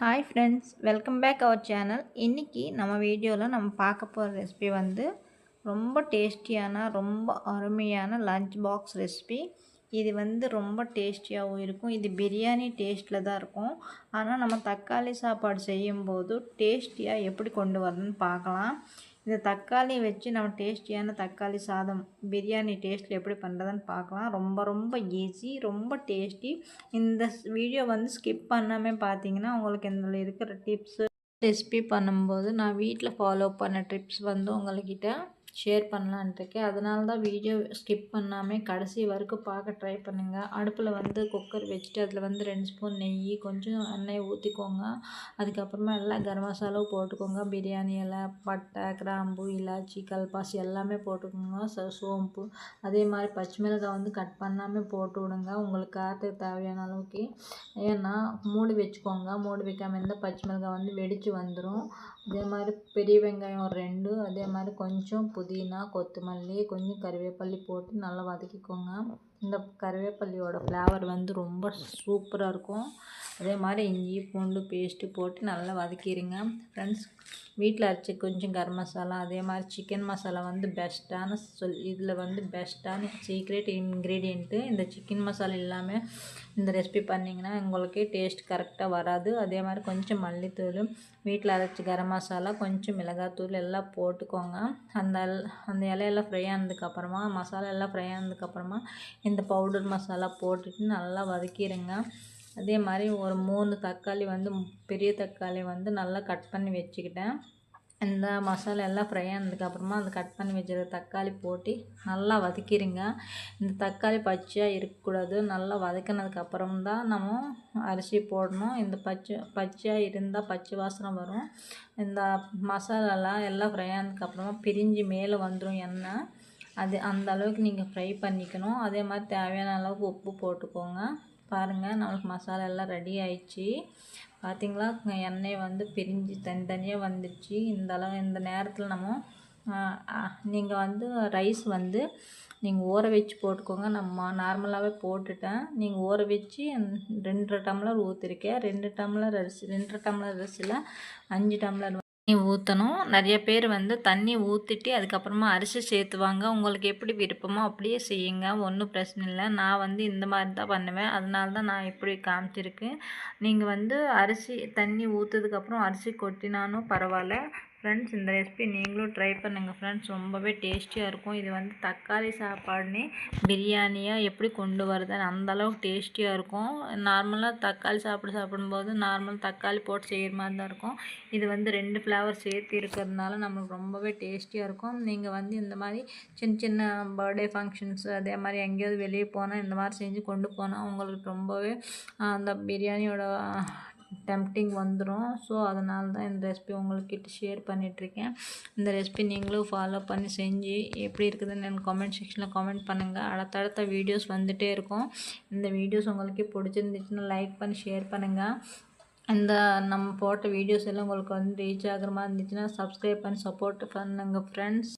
Hi friends, welcome back our channel. இன்றைக்கி நம்ம வீடியோவில் நம்ம பார்க்க போகிற ரெசிபி வந்து ரொம்ப டேஸ்டியான ரொம்ப அருமையான லஞ்ச் பாக்ஸ் ரெசிபி. இது வந்து ரொம்ப டேஸ்டியாகவும் இருக்கும். இது பிரியாணி டேஸ்ட்டில் தான் இருக்கும். ஆனால் நம்ம தக்காளி சாப்பாடு செய்யும்போது டேஸ்டியாக எப்படி கொண்டு வரணும்னு பார்க்கலாம். இந்த தக்காளி வச்சு நம்ம டேஸ்டியான தக்காளி சாதம் பிரியாணி டேஸ்ட்டில் எப்படி பண்ணுறதுன்னு பார்க்கலாம். ரொம்ப ரொம்ப ஈஸி, ரொம்ப டேஸ்டி. இந்த வீடியோ வந்து ஸ்கிப் பண்ணாமல் பார்த்தீங்கன்னா உங்களுக்கு இதில் இருக்கிற டிப்ஸு ரெசிபி பண்ணும்போது நான் வீட்டில் ஃபாலோ பண்ண டிப்ஸ் வந்து உங்கள்கிட்ட ஷேர் பண்ணலான்ட்டு இருக்கேன். அதனால தான் வீடியோ ஸ்கிப் பண்ணாமல் கடைசி வரைக்கும் பார்க்க ட்ரை பண்ணுங்கள். அடுப்பில் வந்து குக்கர் வச்சுட்டு அதில் வந்து 2 ஸ்பூன் நெய், கொஞ்சம் எண்ணெய் ஊற்றிக்கோங்க. அதுக்கப்புறமா எல்லாம் கரம் மசாலாவும் போட்டுக்கோங்க. பிரியாணி இலை, பட்டை, கிராம்பு, இலாச்சி, கல்பாசி எல்லாமே போட்டுக்கோங்க. சோம்பு, அதே மாதிரி பச்சை மிளகாய் வந்து கட் பண்ணாமல் போட்டு விடுங்க உங்களுக்கு காரத்துக்கு தேவையான அளவுக்கு. ஏன்னா மூடி வச்சுக்கோங்க. மூடி வைக்காமல் இருந்தால் பச்சை மிளகாய் வந்து வெடித்து வந்துடும். அதே மாதிரி பெரிய வெங்காயம் ஒரு 2, அதே மாதிரி கொஞ்சம் புதினா, கொத்தமல்லி, கொஞ்சம் கறிவேப்பிலை போட்டு நல்லா வதக்கிக்கோங்க. இந்த கறிவேப்பிலையோட ஃப்ளேவர் வந்து ரொம்ப சூப்பராக இருக்கும். அதே மாதிரி இஞ்சி பூண்டு பேஸ்ட்டு போட்டு நல்லா வதக்கிடுங்க. ஃப்ரெண்ட்ஸ், வீட்டில் அரைச்சி கொஞ்சம் கரம் மசாலா, அதே மாதிரி சிக்கன் மசாலா வந்து பெஸ்ட்டான இதில் வந்து பெஸ்ட்டான சீக்ரெட் இன்க்ரீடியண்ட்டு. இந்த சிக்கன் மசாலா இல்லாமல் இந்த ரெசிபி பண்ணிங்கன்னா உங்களுக்கு டேஸ்ட் கரெக்டாக வராது. அதே மாதிரி கொஞ்சம் மல்லித்தூள், வீட்டில் அரைச்சி கரம் மசாலா, கொஞ்சம் மிளகாத்தூள் எல்லாம் போட்டுக்கோங்க. அந்த இலையெல்லாம் ஃப்ரை ஆனதுக்கப்புறமா, மசாலா எல்லாம் ஃப்ரை ஆனதுக்கப்புறமா இந்த பவுடர் மசாலா போட்டுட்டு நல்லா வதக்கிடுங்க. அதே மாதிரி ஒரு 3 தக்காளி வந்து பெரிய தக்காளி வந்து நல்லா கட் பண்ணி வச்சுக்கிட்டேன். இந்த மசாலா எல்லாம் ஃப்ரை ஆனதுக்கப்புறமா அந்த கட் பண்ணி வச்சுருக்க தக்காளி போட்டு நல்லா வதக்கிடுங்க. இந்த தக்காளி பச்சையாக இருக்கக்கூடாது. நல்லா வதக்கினதுக்கப்புறம் தான் நம்ம அரிசி போடணும். இந்த பச்சையாக இருந்தால் பச்சை வாசனை வரும். இந்த மசாலாலாம் எல்லாம் ஃப்ரை ஆனதுக்கப்புறமா பிரிஞ்சு மேலே வந்துடும் எண்ணெய். அந்த அளவுக்கு நீங்கள் ஃப்ரை பண்ணிக்கணும். அதே மாதிரி தேவையான அளவுக்கு உப்பு போட்டுக்கோங்க. பாருங்கள், நம்மளுக்கு மசாலா எல்லாம் ரெடி ஆயிடுச்சு. பார்த்திங்களா, எண்ணெய் வந்து பிரிஞ்சு தனித்தனியாக வந்துடுச்சு. இந்த நேரத்தில் நம்ம நீங்கள் வந்து ரைஸ் வந்து நீங்கள் ஊற வச்சு போட்டுக்கோங்க. நம்ம நார்மலாகவே போட்டுட்டேன். நீங்கள் ஊற வச்சு 2 டம்ளர் ஊற்றிருக்கேன். 2 டம்ளர் அரிசியில் 5 டம்ளர் தண்ணி ஊற்றணும். நிறைய பேர் வந்து தண்ணி ஊற்றிட்டு அதுக்கப்புறமா அரிசி சேர்த்துவாங்க. உங்களுக்கு எப்படி விருப்பமோ அப்படியே செய்யுங்க, ஒன்றும் பிரச்சனை இல்லை. நான் வந்து இந்த மாதிரி தான் பண்ணுவேன். அதனால தான் நான் இப்படி காமிச்சிருக்கேன். நீங்கள் வந்து அரிசி தண்ணி ஊற்றுறதுக்கப்புறம் அரிசி கொட்டினாலும் பரவாயில்ல. ஃப்ரெண்ட்ஸ், இந்த ரெசிபி நீங்களும் ட்ரை பண்ணுங்கள் ஃப்ரெண்ட்ஸ். ரொம்பவே டேஸ்டியாக இருக்கும். இது வந்து தக்காளி சாப்பாடுனே பிரியாணியாக எப்படி கொண்டு வருதுன்னு அந்தளவுக்கு டேஸ்டியாக இருக்கும். நார்மலாக தக்காளி சாப்பிடும்போது நார்மல் தக்காளி போட்டு செய்கிற மாதிரி தான் இருக்கும். இது வந்து 2 ஃப்ளேவர் சேர்த்து இருக்கிறதுனால நம்மளுக்கு ரொம்பவே டேஸ்டியாக இருக்கும். நீங்கள் வந்து இந்த மாதிரி சின்ன சின்ன பர்த்டே ஃபங்க்ஷன்ஸு, அதே மாதிரி எங்கேயாவது வெளியே போனால் இந்த மாதிரி செஞ்சு கொண்டு போனால் உங்களுக்கு ரொம்பவே அந்த பிரியாணியோட டெம்ப்டிங் வந்துடும். ஸோ அதனால தான் இந்த ரெசிபி உங்கள்கிட்ட ஷேர் பண்ணிகிட்ருக்கேன். இந்த ரெசிபி நீங்களும் ஃபாலோ பண்ணி செஞ்சு எப்படி இருக்குதுன்னு எனக்கு கமெண்ட் செக்ஷனில் கமெண்ட் பண்ணுங்கள். அடுத்தடுத்த வீடியோஸ் வந்துகிட்டே இருக்கும். இந்த வீடியோஸ் உங்களுக்கு பிடிச்சிருந்துச்சுன்னா லைக் பண்ணி ஷேர் பண்ணுங்கள். இந்த நம்ம போட்ட வீடியோஸ் எல்லாம் உங்களுக்கு வந்து ரீச் ஆகிற மாதிரி இருந்துச்சுன்னா சப்ஸ்கிரைப் பண்ணி சப்போர்ட் பண்ணுங்கள் ஃப்ரெண்ட்ஸ்.